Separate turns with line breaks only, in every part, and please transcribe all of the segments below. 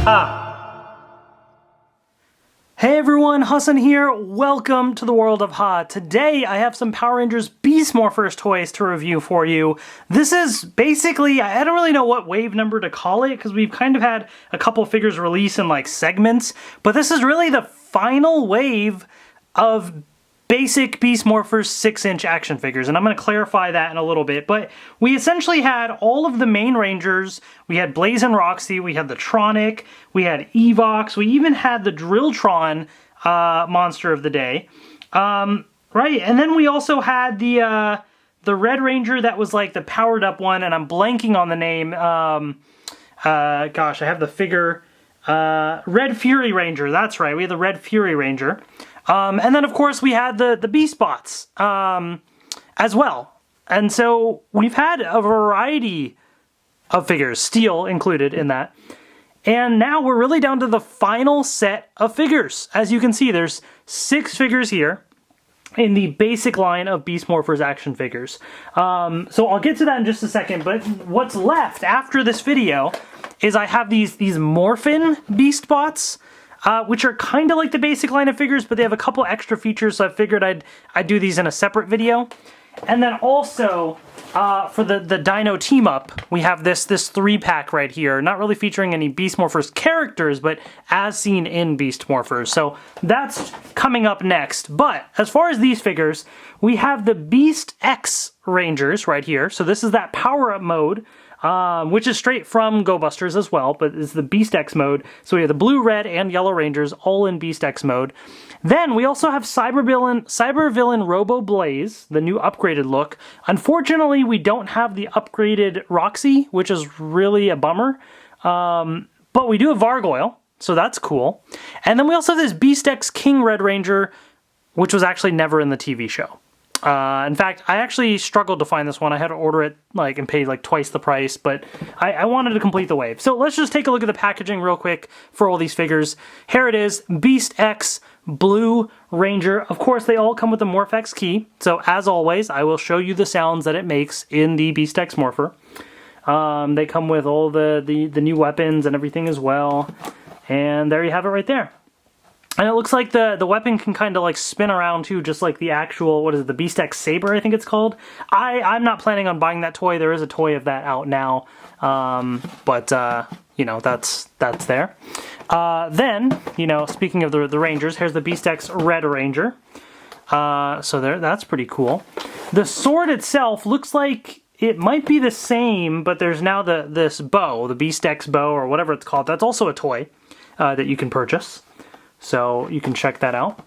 Ha! Hey everyone, Hassan here. Welcome to the world of Ha. Today I have some Power Rangers Beast Morphers toys to review for you. This is basically, I don't really know what wave number to call it because we've kind of had a couple figures release in like segments, but this is really the final wave of basic Beast Morphers 6-inch action figures, and I'm going to clarify that in a little bit, but we essentially had all of the main Rangers. We had Blaze and Roxy, we had the Tronic, we had Evox, we even had the Drilltron monster of the day, right? And then we also had the Red Ranger that was like the powered up one, and I'm blanking on the name. Gosh, I have the figure. Red Fury Ranger, that's right, we had the Red Fury Ranger. And then, of course, we had the Beast Bots as well. And so we've had a variety of figures, steel included in that. And now we're really down to the final set of figures. As you can see, there's 6 figures here in the basic line of Beast Morphers action figures. So I'll get to that in just a second, but what's left after this video is I have these Morphin Beast Bots, which are kind of like the basic line of figures, but they have a couple extra features, so I figured I'd do these in a separate video. And then also, for the Dino team-up, we have this 3-pack right here, not really featuring any Beast Morphers characters, but as seen in Beast Morphers. So that's coming up next. But as far as these figures, we have the BeastX Rangers right here. So this is that power-up mode, which is straight from Go Busters as well, but it's the BeastX mode. So we have the blue, red, and yellow Rangers all in BeastX mode. Then we also have Cybervillain Robo Blaze, the new upgraded look. Unfortunately, we don't have the upgraded Roxy, which is really a bummer. But we do have Vargoyle, so that's cool. And then we also have this BeastX King Red Ranger, which was actually never in the TV show. In fact, I actually struggled to find this one. I had to order it and pay like twice the price, but I wanted to complete the wave. So let's just take a look at the packaging real quick for all these figures. Here it is, BeastX Blue Ranger. Of course, they all come with the Morph-X key. So as always, I will show you the sounds that it makes in the BeastX Morpher. They come with all the new weapons and everything as well. And there you have it right there. And it looks like the weapon can kind of like spin around too, just like the actual, what is it, the BeastX Saber, I think it's called. I'm not planning on buying that toy. There is a toy of that out now. You know, that's there. Then, you know, speaking of the Rangers, here's the BeastX Red Ranger. So that's pretty cool. The sword itself looks like it might be the same, but there's now this bow, the BeastX bow or whatever it's called. That's also a toy that you can purchase. So you can check that out.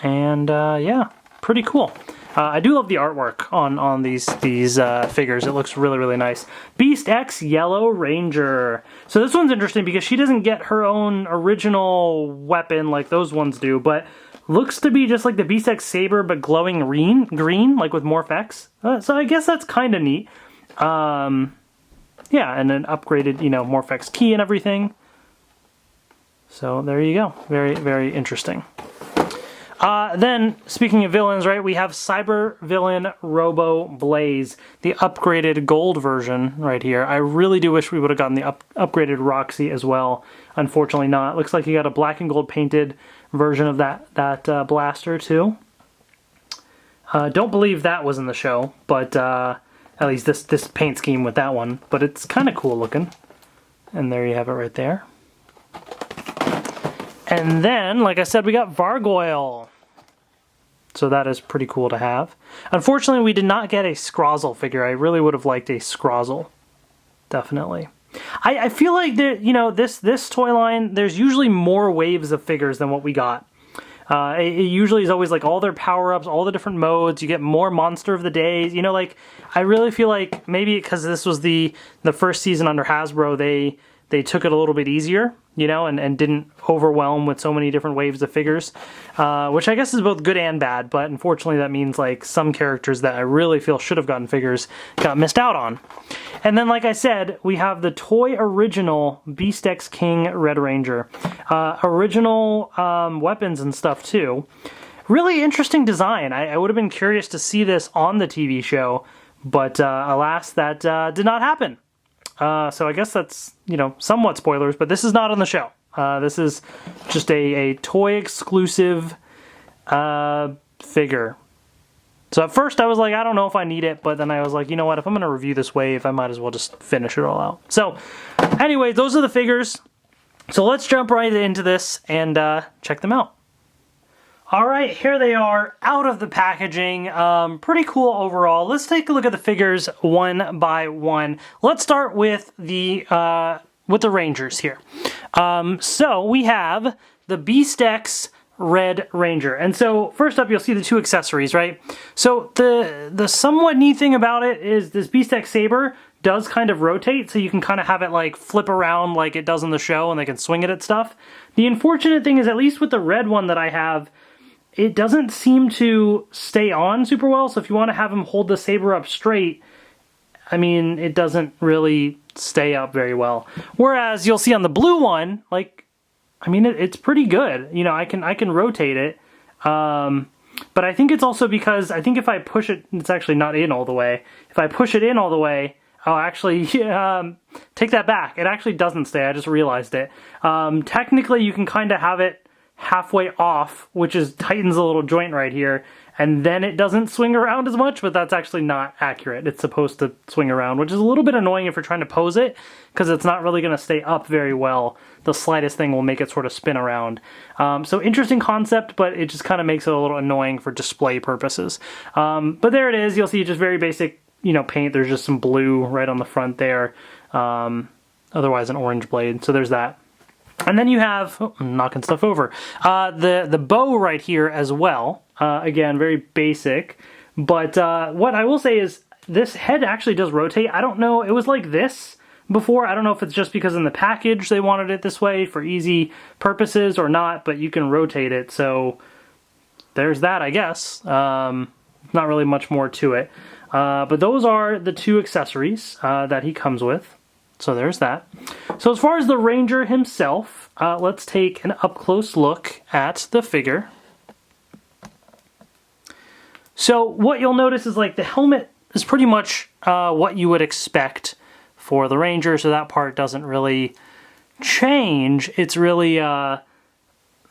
And yeah, pretty cool. I do love the artwork on these figures. It looks really, really nice. BeastX Yellow Ranger. So this one's interesting because she doesn't get her own original weapon like those ones do, but looks to be just like the BeastX Saber, but glowing green, like with Morph-X. So I guess that's kind of neat. Yeah, and an upgraded, you know, Morph-X key and everything. So there you go. Very, very interesting. Then, speaking of villains, right, we have Cybervillain Robo Blaze, the upgraded gold version right here. I really do wish we would have gotten the upgraded Roxy as well. Unfortunately not. Looks like you got a black and gold painted version of that blaster too. Don't believe that was in the show, but at least this paint scheme with that one. But it's kind of cool looking. And there you have it right there. And then, like I said, we got Vargoyle. So that is pretty cool to have. Unfortunately, we did not get a Scrozzle figure. I really would have liked a Scrozzle. Definitely. I feel like that, you know, this toy line, there's usually more waves of figures than what we got. It usually is always like all their power-ups, all the different modes. You get more Monster of the Day. You know, like, I really feel like maybe because this was the first season under Hasbro, they took it a little bit easier, you know, and didn't overwhelm with so many different waves of figures, which I guess is both good and bad, but unfortunately that means like some characters that I really feel should have gotten figures got missed out on. And then, like I said, we have the toy original BeastX King Red Ranger. Original weapons and stuff too. Really interesting design. I would have been curious to see this on the TV show, but alas, that did not happen. So I guess that's, somewhat spoilers, but this is not on the show. This is just a toy exclusive figure. So at first I was like, I don't know if I need it, but then I was like, you know what, if I'm going to review this wave, I might as well just finish it all out. So anyway, those are the figures. So let's jump right into this and check them out. Alright, here they are out of the packaging. Pretty cool overall. Let's take a look at the figures one by one. Let's start with the Rangers here. So we have the BeastX Red Ranger. And so first up, you'll see the two accessories, right? So the somewhat neat thing about it is this BeastX Saber does kind of rotate, so you can kind of have it like flip around like it does in the show, and they can swing it at stuff. The unfortunate thing is, at least with the red one that I have, it doesn't seem to stay on super well. So if you want to have him hold the saber up straight, I mean, it doesn't really stay up very well. Whereas you'll see on the blue one, like, I mean, it's pretty good. I can rotate it. But I think it's also because I think if I push it, it's actually not in all the way. If I push it in all the way, actually, take that back. It actually doesn't stay. I just realized it. Technically, you can kind of have it halfway off, which tightens a little joint right here, and then it doesn't swing around as much, but that's actually not accurate. It's supposed to swing around, which is a little bit annoying if you're trying to pose it, because it's not really going to stay up very well. The slightest thing will make it sort of spin around. So interesting concept, but it just kind of makes it a little annoying for display purposes. But there it is. You'll see just very basic, paint. There's just some blue right on the front there. Otherwise an orange blade. So there's that. And then you have, I'm knocking stuff over, the bow right here as well. Again, very basic. But what I will say is this head actually does rotate. I don't know, it was like this before. I don't know if it's just because in the package they wanted it this way for easy purposes or not, but you can rotate it. So there's that, I guess. Not really much more to it. But those are the two accessories that he comes with. So there's that. So as far as the Ranger himself, let's take an up-close look at the figure. So what you'll notice is like the helmet is pretty much what you would expect for the Ranger, so that part doesn't really change. It's really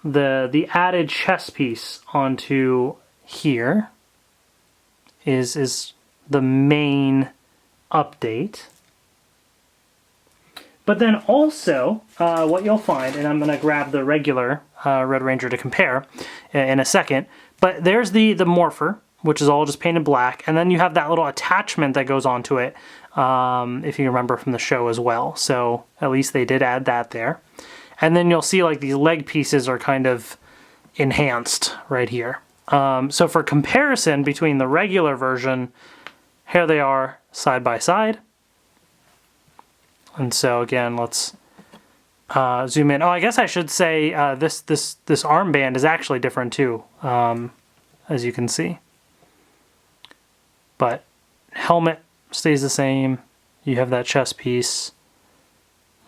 the added chest piece onto here is the main update. But then also, what you'll find, and I'm going to grab the regular Red Ranger to compare in a second, but there's the Morpher, which is all just painted black, and then you have that little attachment that goes onto it, if you remember from the show as well. So at least they did add that there. And then you'll see like these leg pieces are kind of enhanced right here. So for comparison between the regular version, here they are side by side. And so again, let's zoom in. Oh, I guess I should say this armband is actually different too, as you can see. But helmet stays the same. You have that chest piece,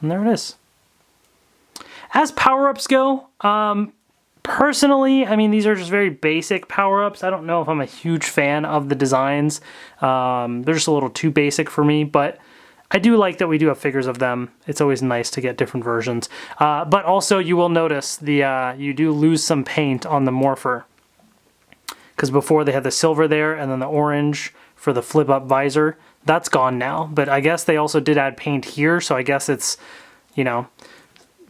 and there it is. As power-ups go, personally, I mean, these are just very basic power-ups. I don't know if I'm a huge fan of the designs. They're just a little too basic for me, but I do like that we do have figures of them. It's always nice to get different versions. But also you will notice you do lose some paint on the Morpher. Because before they had the silver there and then the orange for the flip-up visor. That's gone now. But I guess they also did add paint here, so I guess it's,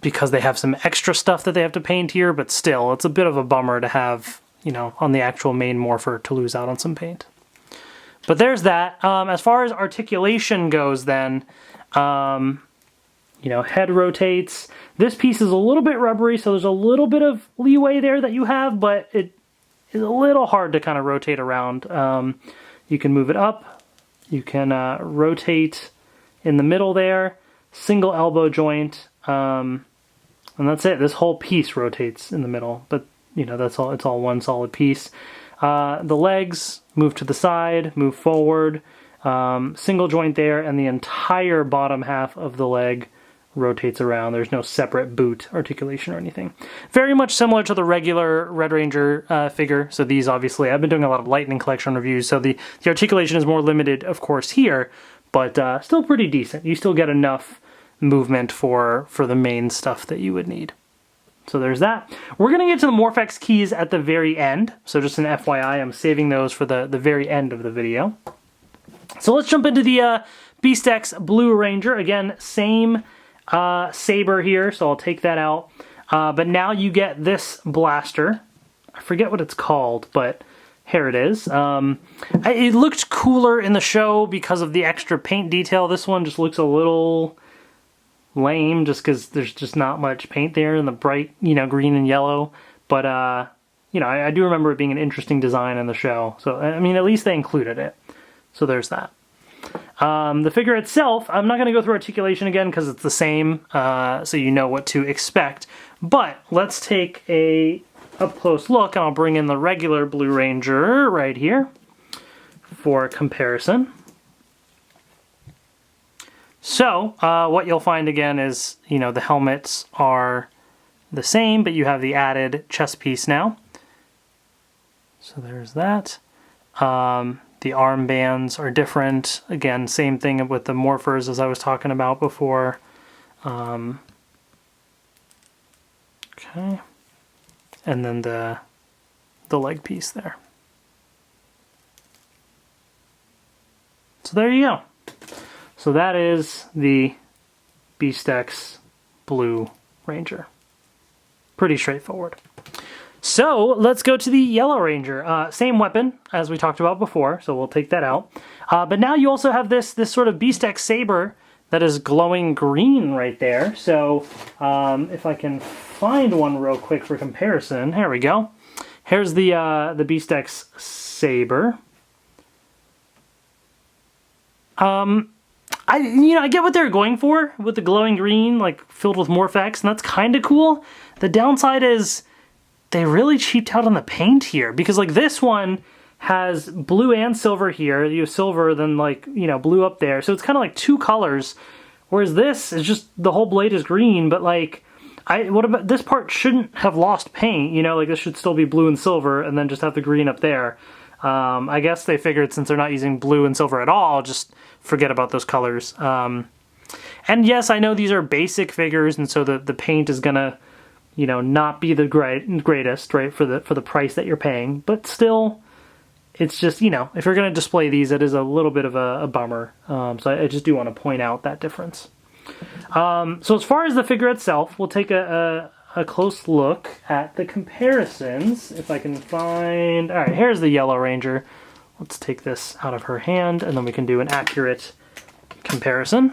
because they have some extra stuff that they have to paint here, but still, it's a bit of a bummer to have, on the actual main Morpher to lose out on some paint. But there's that. As far as articulation goes then, head rotates. This piece is a little bit rubbery, so there's a little bit of leeway there that you have, but it is a little hard to kind of rotate around. You can move it up. You can rotate in the middle there. Single elbow joint. And that's it. This whole piece rotates in the middle, but that's all. It's all one solid piece. The legs move to the side, move forward, single joint there, and the entire bottom half of the leg rotates around. There's no separate boot articulation or anything. Very much similar to the regular Red Ranger figure. So these, obviously, I've been doing a lot of Lightning Collection reviews, so the articulation is more limited, of course, here. but still pretty decent. You still get enough movement for the main stuff that you would need. So there's that. We're going to get to the Morph-X Keys at the very end. So just an FYI, I'm saving those for the very end of the video. So let's jump into the BeastX Blue Ranger. Again, same saber here, so I'll take that out. But now you get this blaster. I forget what it's called, but here it is. It looked cooler in the show because of the extra paint detail. This one just looks a little lame just because there's just not much paint there in the bright, green and yellow. But, I do remember it being an interesting design in the show. So, I mean, at least they included it. So there's that. The figure itself, I'm not going to go through articulation again because it's the same, so you know what to expect. But let's take a up-close look, and I'll bring in the regular Blue Ranger right here for comparison. So, what you'll find again is, the helmets are the same, but you have the added chest piece now. So there's that. The armbands are different. Again, same thing with the Morphers as I was talking about before. Okay. And then the leg piece there. So there you go. So that is the BeastX Blue Ranger. Pretty straightforward. So let's go to the Yellow Ranger. Same weapon as we talked about before, so we'll take that out. But now you also have this sort of BeastX saber that is glowing green right there. So if I can find one real quick for comparison, here we go. Here's the BeastX saber. I get what they're going for with the glowing green, like filled with Morph-X, and that's kind of cool. The downside is they really cheaped out on the paint here, because like this one has blue and silver here. You have silver, then blue up there. So it's kind of like two colors, whereas this is just the whole blade is green, but like what about this part shouldn't have lost paint, like this should still be blue and silver and then just have the green up there. I guess they figured since they're not using blue and silver at all, just forget about those colors. And yes, I know these are basic figures, and so the paint is gonna, not be the greatest, right, for the price that you're paying. But still, it's just, if you're gonna display these, it is a little bit of a bummer. So I just do want to point out that difference. So as far as the figure itself, we'll take a close look at the comparisons. If I can find... Alright, here's the Yellow Ranger. Let's take this out of her hand, and then we can do an accurate comparison.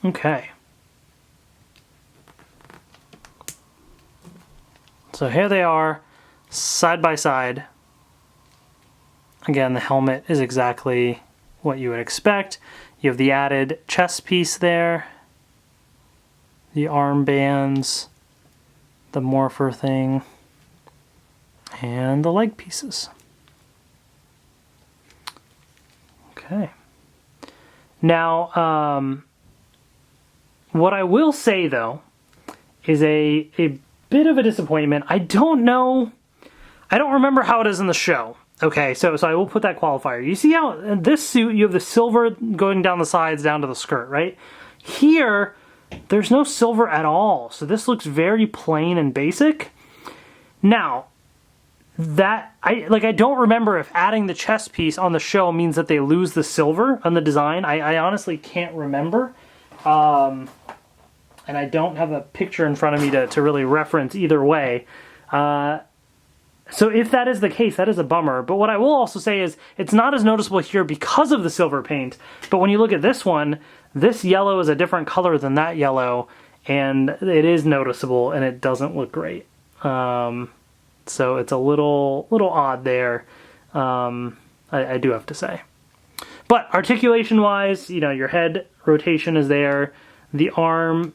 Okay. So here they are, side by side. Again, the helmet is exactly what you would expect. You have the added chest piece there, the armbands, the morpher thing, and the leg pieces. Okay. Now, what I will say though is a bit of a disappointment. I don't remember how it is in the show. Okay, so I will put that qualifier. You see how in this suit you have the silver going down the sides down to the skirt, right? Here, there's no silver at all, so this looks very plain and basic. Now, I don't remember if adding the chest piece on the show means that they lose the silver on the design. I honestly can't remember. And I don't have a picture in front of me to really reference either way. So if that is the case, that is a bummer. But what I will also say is it's not as noticeable here because of the silver paint. But when you look at this one, this yellow is a different color than that yellow, and it is noticeable, and it doesn't look great. So it's a little odd there, I do have to say. But articulation-wise, your head rotation is there. The arm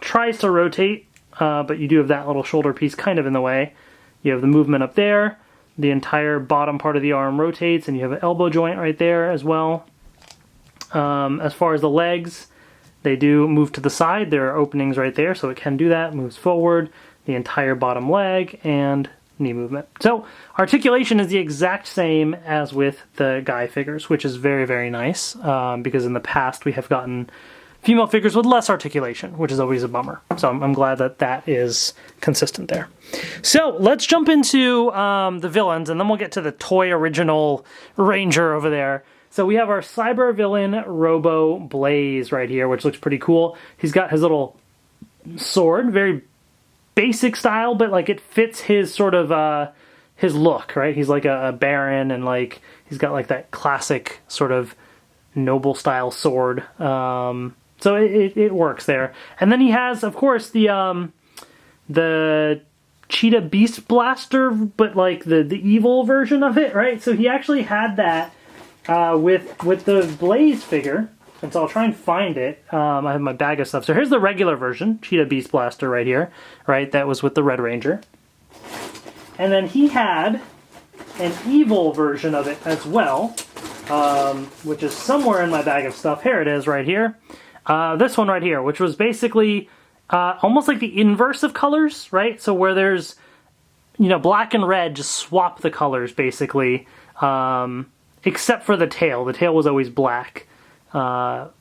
tries to rotate, but you do have that little shoulder piece kind of in the way. You have the movement up there. The entire bottom part of the arm rotates, and you have an elbow joint right there as well. As far as the legs, they do move to the side. There are openings right there, so it can do that. Moves forward, the entire bottom leg, and knee movement. So articulation is the exact same as with the guy figures, which is very, very nice, because in the past we have gotten female figures with less articulation, which is always a bummer. So I'm glad that that is consistent there. So let's jump into the villains, and then we'll get to the toy original Ranger over there. So we have our Cybervillain Robo Blaze right here, which looks pretty cool. He's got his little sword, very basic style, but like it fits his sort of his look, right? He's like a baron, and like he's got like that classic sort of noble style sword. So it works there. And then he has, of course, the Cheetah Beast Blaster, but like the evil version of it, right? So he actually had that with the Blaze figure. And so I'll try and find it. I have my bag of stuff. So here's the regular version, Cheetah Beast Blaster right here, right? That was with the Red Ranger. And then he had an evil version of it as well, which is somewhere in my bag of stuff. Here it is right here. This one right here, which was basically almost like the inverse of colors, right? So where there's, you know, black and red, just swap the colors basically, except for the tail. The tail was always black. But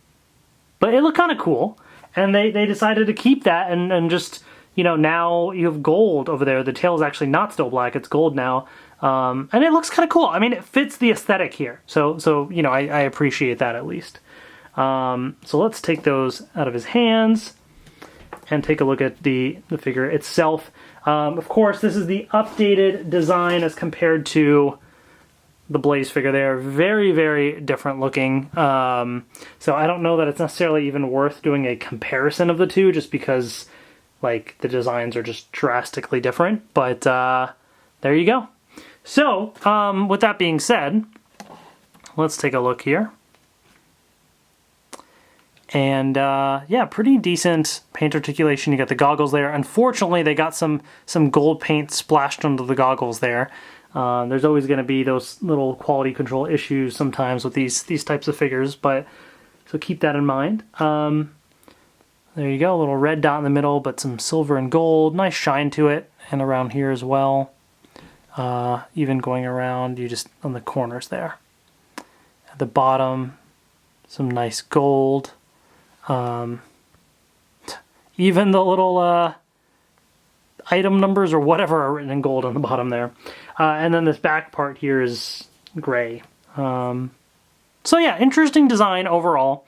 it looked kind of cool, and they decided to keep that and just, you know, now you have gold over there. The tail is actually not still black, it's gold now, and it looks kind of cool. I mean, it fits the aesthetic here, so you know, I appreciate that at least. So let's take those out of his hands and take a look at the figure itself. Of course, this is the updated design as compared to the Blaze figure. They are very, very different looking. So I don't know that it's necessarily even worth doing a comparison of the two, just because like the designs are just drastically different. But there you go. So with that being said, let's take a look here. And yeah, pretty decent paint articulation. You got the goggles there. Unfortunately, they got some gold paint splashed onto the goggles there. There's always going to be those little quality control issues sometimes with these types of figures, but so keep that in mind. There you go, a little red dot in the middle, but some silver and gold. Nice shine to it, and around here as well. Even going around, you just on the corners there. At the bottom, some nice gold. Even the little item numbers or whatever are written in gold on the bottom there. And then this back part here is gray. So yeah, interesting design overall.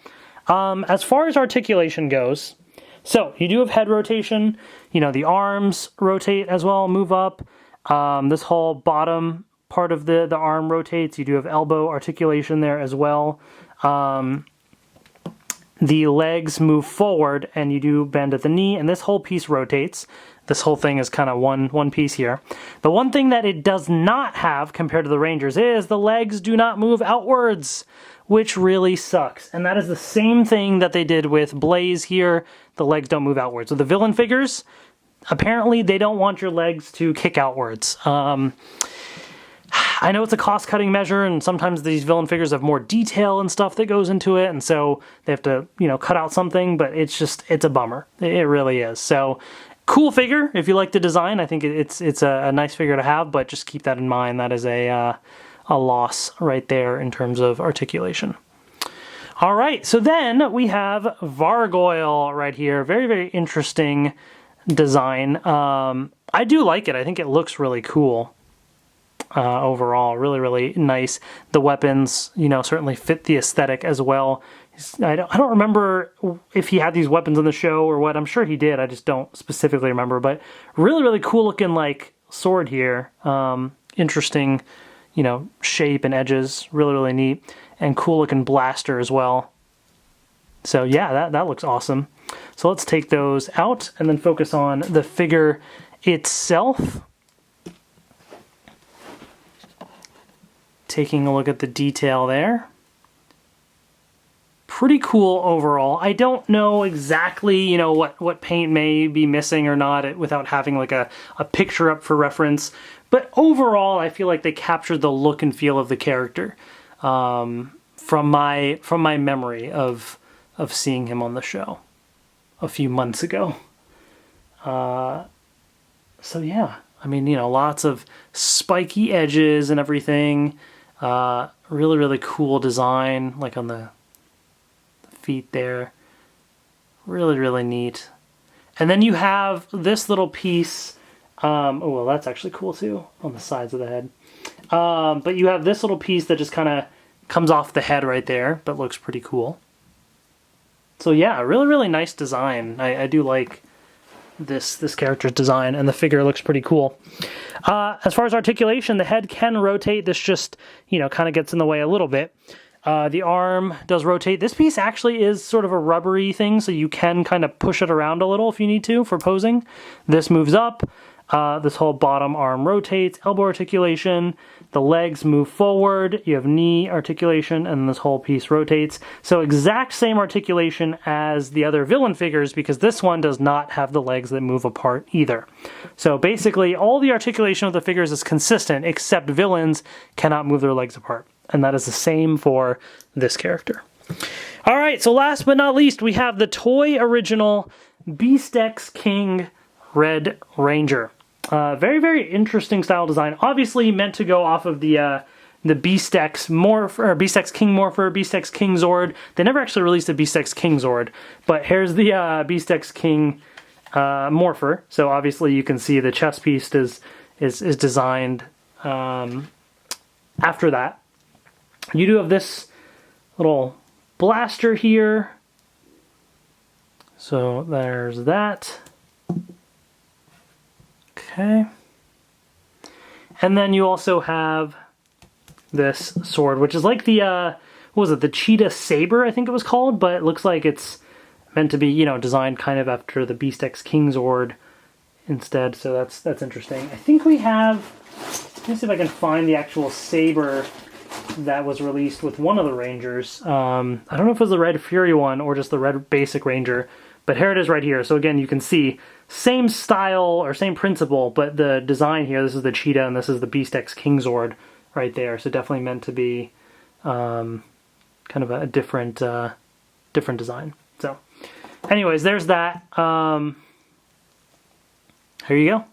As far as articulation goes, so you do have head rotation, you know, the arms rotate as well, move up. This whole bottom part of the arm rotates. You do have elbow articulation there as well. The legs move forward, and you do bend at the knee, and this whole piece rotates. This whole thing is kind of one piece here. The one thing that it does not have compared to the Rangers is the legs do not move outwards, which really sucks. And that is the same thing that they did with Blaze here. The legs don't move outwards. So the villain figures, apparently they don't want your legs to kick outwards. I know it's a cost-cutting measure, and sometimes these villain figures have more detail and stuff that goes into it, and so they have to, you know, cut out something, but it's a bummer. It really is. So, cool figure. If you like the design, I think it's a nice figure to have, but just keep that in mind. That is a loss right there in terms of articulation. All right, so then we have Vargoyle right here. Very, very interesting design. I do like it. I think it looks really cool. Overall, really, really nice. The weapons, you know, certainly fit the aesthetic as well. I don't remember if he had these weapons in the show or what. I'm sure he did. I just don't specifically remember. But really, really cool looking like sword here. Interesting, you know, shape and edges. Really, really neat. And cool looking blaster as well. So yeah, that looks awesome. So let's take those out and then focus on the figure itself. Taking a look at the detail there. Pretty cool overall. I don't know exactly, you know, what paint may be missing or not without having like a picture up for reference. But overall, I feel like they captured the look and feel of the character from my memory of seeing him on the show a few months ago. So yeah, I mean, you know, lots of spiky edges and everything. Really, really cool design, like on the feet there. Really, really neat. And then you have this little piece. Oh, well, that's actually cool too, on the sides of the head. But you have this little piece that just kind of comes off the head right there, but looks pretty cool. So yeah, really, really nice design. I do like this character's design, and the figure looks pretty cool. As far as articulation, the head can rotate. This just, you know, kind of gets in the way a little bit. The arm does rotate. This piece actually is sort of a rubbery thing, so you can kind of push it around a little if you need to for posing. This moves up. This whole bottom arm rotates. Elbow articulation. The legs move forward. You have knee articulation, and this whole piece rotates. So exact same articulation as the other villain figures, because this one does not have the legs that move apart either. So basically, all the articulation of the figures is consistent, except villains cannot move their legs apart. And that is the same for this character. All right, so last but not least, we have the toy original BeastX King Red Ranger. Very, very interesting style design. Obviously meant to go off of the BeastX Morpher, or BeastX King Morpher, BeastX King Zord. They never actually released a BeastX King Zord, but here's the BeastX King Morpher. So obviously you can see the chest piece is designed after that. You do have this little blaster here. So there's that. Okay. And then you also have this sword, which is like the, what was it, the cheetah saber, I think it was called, but it looks like it's meant to be, you know, designed kind of after the BeastX King Zord instead, so that's interesting. I think we have, let me see if I can find the actual saber that was released with one of the Rangers. I don't know if it was the Red Fury one or just the Red Basic Ranger, but here it is right here. So again, you can see same style or same principle, but the design here, this is the cheetah and this is the BeastX King Zord right there. So definitely meant to be kind of a different design. So anyways, there's that. Here you go.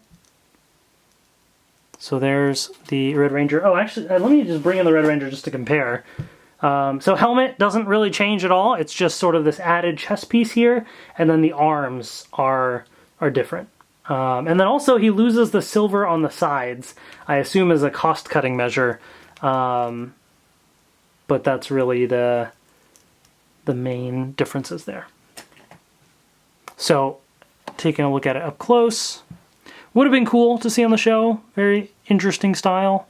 So there's the Red Ranger. Oh, actually, let me just bring in the Red Ranger just to compare. So helmet doesn't really change at all. It's just sort of this added chest piece here, and then the arms are different. And then also he loses the silver on the sides, I assume as a cost-cutting measure. But that's really the main differences there. So taking a look at it up close. Would have been cool to see on the show. Very interesting style.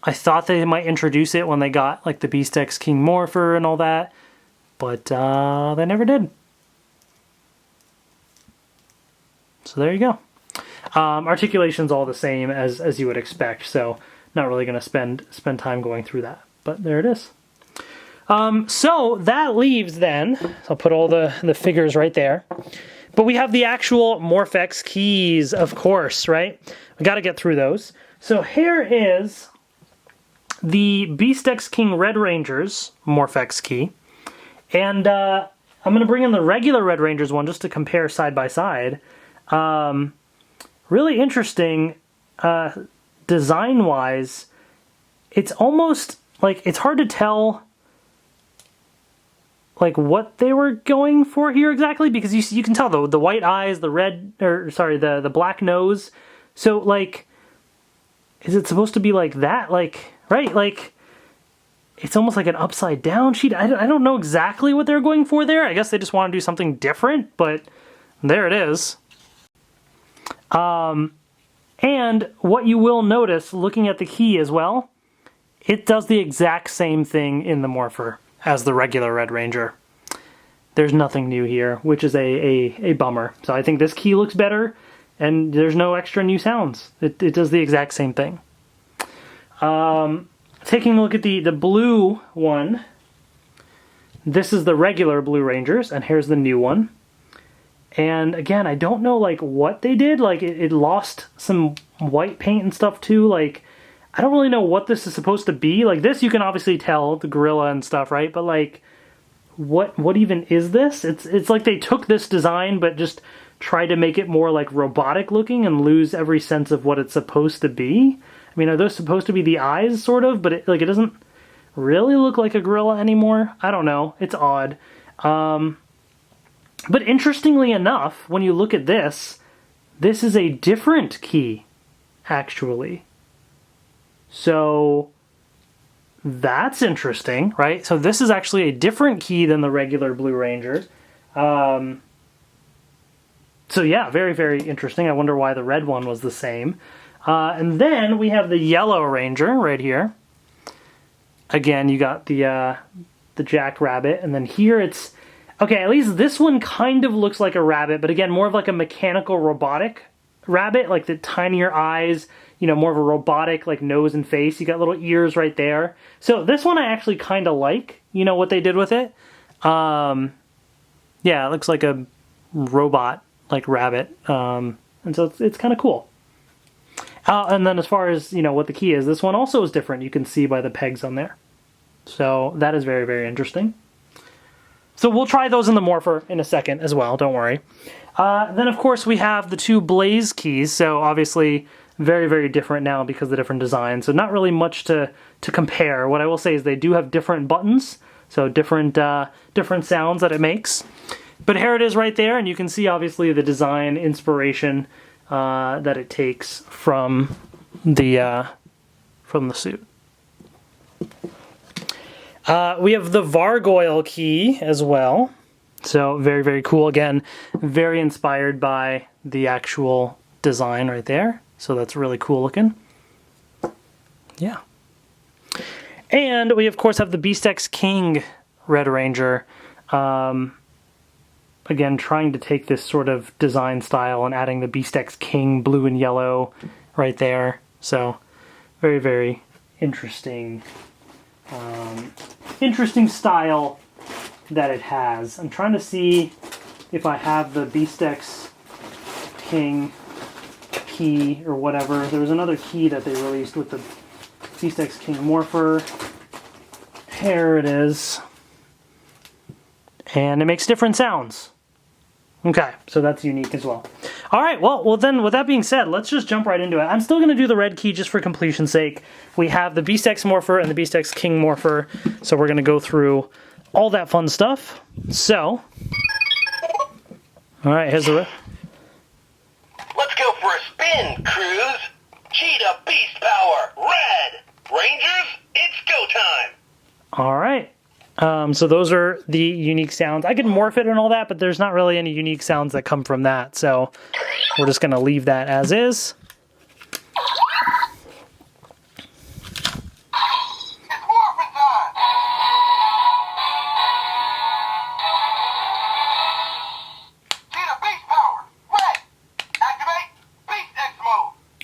I thought they might introduce it when they got like the BeastX King Morpher and all that, but they never did. So there you go. Articulation's all the same as you would expect, so not really going to spend time going through that. But there it is. So that leaves then, so I'll put all the figures right there. But we have the actual Morph-X Keys, of course, right? We got to get through those. So here is the BeastX King Red Ranger's Morph-X Key. And I'm going to bring in the regular Red Ranger's one just to compare side by side. Really interesting design-wise. It's almost like, it's hard to tell like what they were going for here exactly, because you can tell the white eyes, the red, or sorry, the black nose. So like, is it supposed to be like that? Like, right? Like, it's almost like an upside down sheet. I don't know exactly what they're going for there. I guess they just want to do something different, but there it is. And what you will notice looking at the key as well, it does the exact same thing in the Morpher as the regular Red Ranger. There's nothing new here, which is a bummer. So I think this key looks better, and there's no extra new sounds. It does the exact same thing. Taking a look at the blue one, this is the regular Blue Rangers, and here's the new one. And again, I don't know like what they did. Like it lost some white paint and stuff too. Like, I don't really know what this is supposed to be. Like this, you can obviously tell the gorilla and stuff, right? But like, what even is this? It's like they took this design but just tried to make it more like robotic looking and lose every sense of what it's supposed to be. I mean, are those supposed to be the eyes, sort of? But it doesn't really look like a gorilla anymore. I don't know. It's odd. But interestingly enough, when you look at this is a different key, actually. So that's interesting, right? So this is actually a different key than the regular Blue Ranger. So yeah, very, very interesting. I wonder why the red one was the same. And then we have the Yellow Ranger right here. Again, you got the Jackrabbit, and then here it's... Okay, at least this one kind of looks like a rabbit, but again, more of like a mechanical robotic rabbit, like the tinier eyes, you know, more of a robotic like nose and face. You got little ears right there. So this one I actually kind of like, you know, what they did with it. Yeah, it looks like a robot like rabbit. And so it's kind of cool. And then as far as, you know, what the key is, this one also is different. You can see by the pegs on there. So that is very, very interesting. So we'll try those in the Morpher in a second as well, don't worry. Then of course we have the two Blaze keys, so obviously very, very different now because of the different designs. So not really much to compare. What I will say is they do have different buttons, so different sounds that it makes. But here it is right there, and you can see obviously the design inspiration that it takes from the suit. We have the Vargoyle key as well. So very, very cool. Again, very inspired by the actual design right there. So that's really cool looking. Yeah. And we, of course, have the BeastX King Red Ranger. Again, trying to take this sort of design style and adding the BeastX King blue and yellow right there. So very, very interesting. Interesting style that it has. I'm trying to see if I have the BeastX King key or whatever. There was another key that they released with the BeastX King Morpher. Here it is. And it makes different sounds. Okay, so that's unique as well. All right, well then, with that being said, let's just jump right into it. I'm still going to do the red key just for completion's sake. We have the BeastX Morpher and the BeastX King Morpher, so we're going to go through all that fun stuff. So, all right, here's the...
Let's go for a spin, crews. Cheetah Beast Power, Red Rangers, it's go time.
All right. So those are the unique sounds. I could morph it and all that, but there's not really any unique sounds that come from that. So we're just going to leave that as is.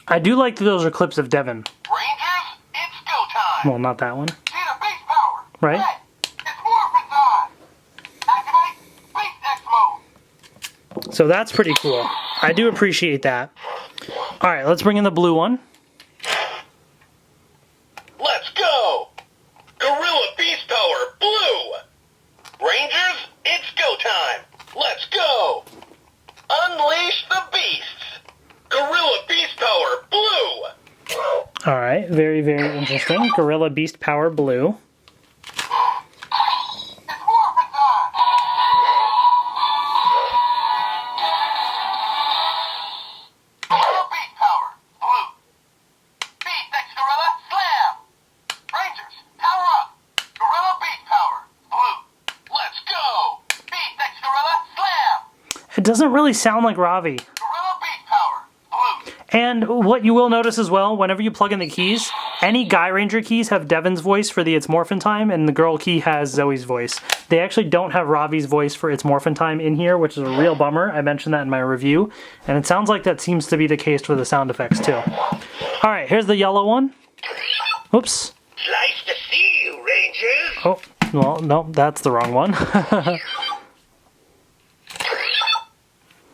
I do like that those are clips of Devin.
Rangers, it's go time.
Well, not that one.
Cheetah Beast Power,
right?
Red.
So that's pretty cool. I do appreciate that. All right, let's bring in the blue one.
Let's go! Gorilla Beast Power, Blue! Rangers, it's go time! Let's go! Unleash the beasts! Gorilla Beast Power, Blue!
All right, very, very interesting. Gorilla Beast Power Blue. It doesn't really sound like Ravi. And what you will notice as well, whenever you plug in the keys, any Guy Ranger keys have Devin's voice for the It's Morphin' Time, and the girl key has Zoe's voice. They actually don't have Ravi's voice for It's Morphin' Time in here, which is a real bummer. I mentioned that in my review, and it sounds like that seems to be the case for the sound effects too. All right, here's the yellow one. Oops.
Nice to see you, Rangers.
Oh, well, no, that's the wrong one.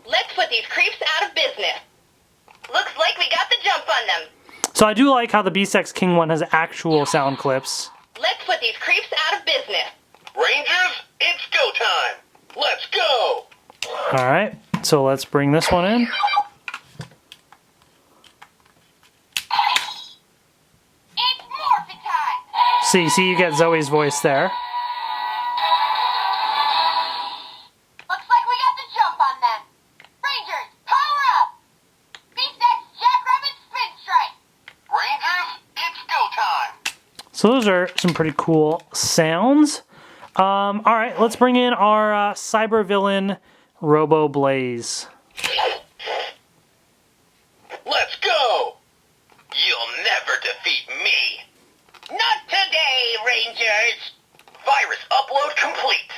Let's put these creeps out of business. Looks like we got the jump on them.
So I do like how the BeastX King one has actual sound clips.
Let's put these creeps out of business.
Rangers, it's go time. Let's go.
All right. So let's bring this one in.
It's morphin' time!
See, you get Zoe's voice there.
Looks like we got the jump on them. Rangers, power up! BeastX Jackrabbit Spin Strike!
Rangers, it's go time.
So those are some pretty cool sounds. All right, let's bring in our Cybervillain Robo Blaze.
Let's go. You'll never defeat me.
Not today, Rangers!
Virus upload complete.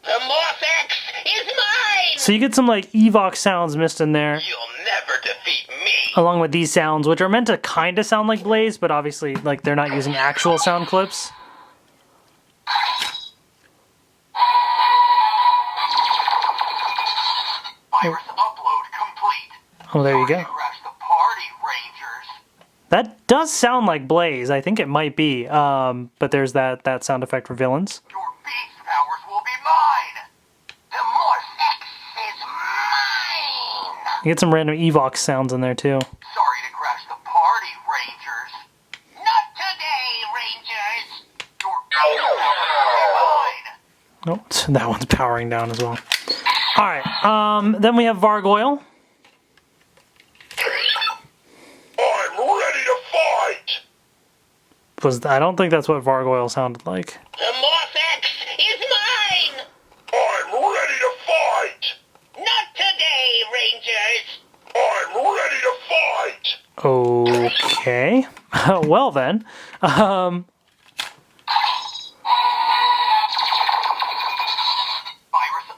The Morph-X is mine!
So you get some like Evox sounds mixed in there,
You'll never defeat me.
along with these sounds, which are meant to kind of sound like Blaze, but obviously like they're not using actual sound clips.
Virus upload complete.
Oh, there you go.
Crash the party, Rangers.
That does sound like Blaze. I think it might be, but there's that sound effect for villains.
Your beast powers will be mine. The Morph-X is mine.
You get some random Evox sounds in there too.
Sorry to crash the party, Rangers.
Not today, Rangers!
Your beast powers will be mine.
Oh, that one's powering down as well. All right, then we have Vargoyle.
I'm ready to fight.
I don't think that's what Vargoyle sounded like.
The Morph-X is mine!
I'm ready to fight.
Not today, Rangers!
I'm ready to fight.
Okay. Well then.
Virus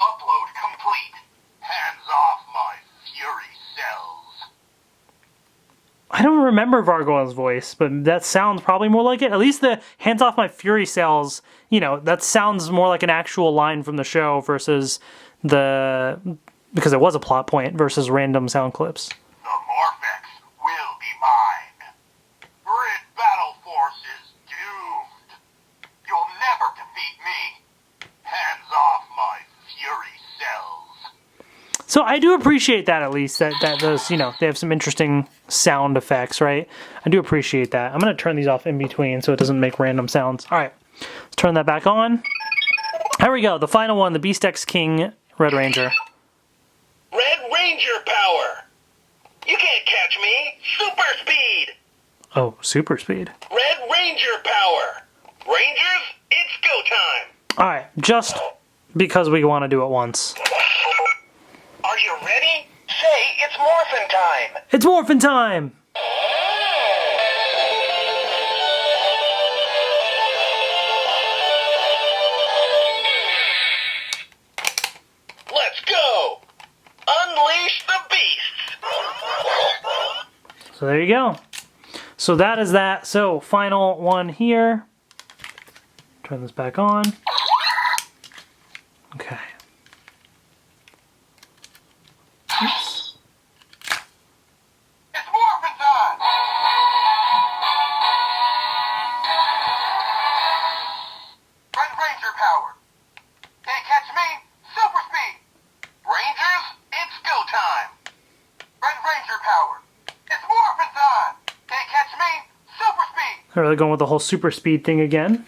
upload complete. Hands off my fury cells.
I don't remember Vargoyle's voice, but that sounds probably more like it. At least the hands off my fury cells, you know, that sounds more like an actual line from the show versus because it was a plot point versus random sound clips.
The Morph-X will be mine. Grid battle force is doomed. You'll never defeat me. Hands off my fury cells.
So I do appreciate that, at least that those, you know, they have some interesting sound effects, right? I do appreciate that. I'm going to turn these off in between so it doesn't make random sounds. All right, let's turn that back on. There we go. The final one, the BeastX King Red Ranger.
Red Ranger power. You can't catch me. Super speed.
Oh, super speed.
Red Ranger power. Rangers, it's go time.
All right, just because we want to do it once.
Are you ready? Say it's morphin' time.
It's morphin' time!
Let's go. Unleash the beasts.
So there you go. So that is that. So final one here. Turn this back on. Okay. Oops.
It's morphin' time. Red Ranger power. Can't catch me. Super speed. Rangers, it's go time. Red Ranger power. It's morphin' time. Can't catch me. Super speed.
They're really going with the whole super speed thing again.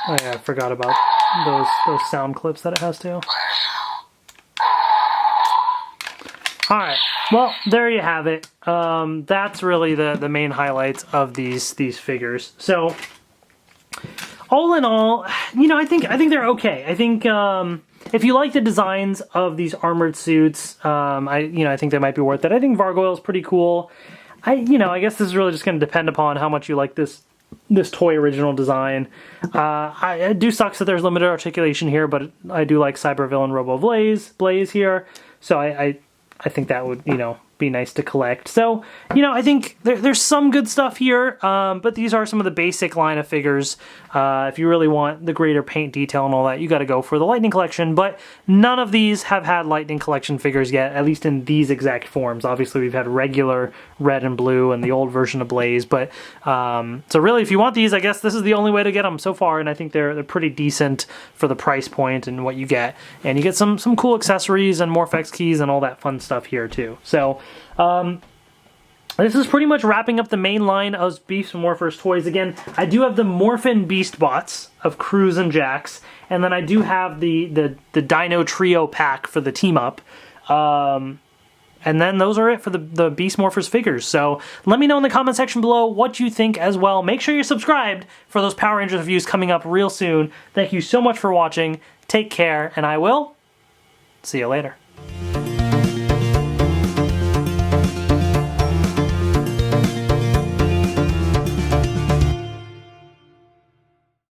Oh yeah, I forgot about those sound clips that it has too. Alright, well, there you have it. That's really the main highlights of these figures. So, all in all, you know, I think they're okay. I think if you like the designs of these armored suits, I think they might be worth it. I think Vargoyle is pretty cool. I guess this is really just going to depend upon how much you like this toy original design. It do sucks that there's limited articulation here, but I do like Cybervillain Robo Blaze here. So I think that would, be nice to collect. So, I think there's some good stuff here, but these are some of the basic line of figures. If you really want the greater paint detail and all that, you got to go for the Lightning Collection, but none of these have had Lightning Collection figures yet, at least in these exact forms. Obviously, we've had regular red and blue and the old version of Blaze. But so really, if you want these, I guess this is the only way to get them so far, and I think they're pretty decent for the price point and what you get. And you get some cool accessories and Morph-X keys and all that fun stuff here too. So this is pretty much wrapping up the main line of Beast Morphers toys. Again, I do have the Morphin Beast Bots of Cruz and Jax, and then I do have the Dino Trio pack for the team up. And then those are it for the Beast Morphers figures. So let me know in the comment section below what you think as well. Make sure you're subscribed for those Power Rangers reviews coming up real soon. Thank you so much for watching. Take care, and I will see you later.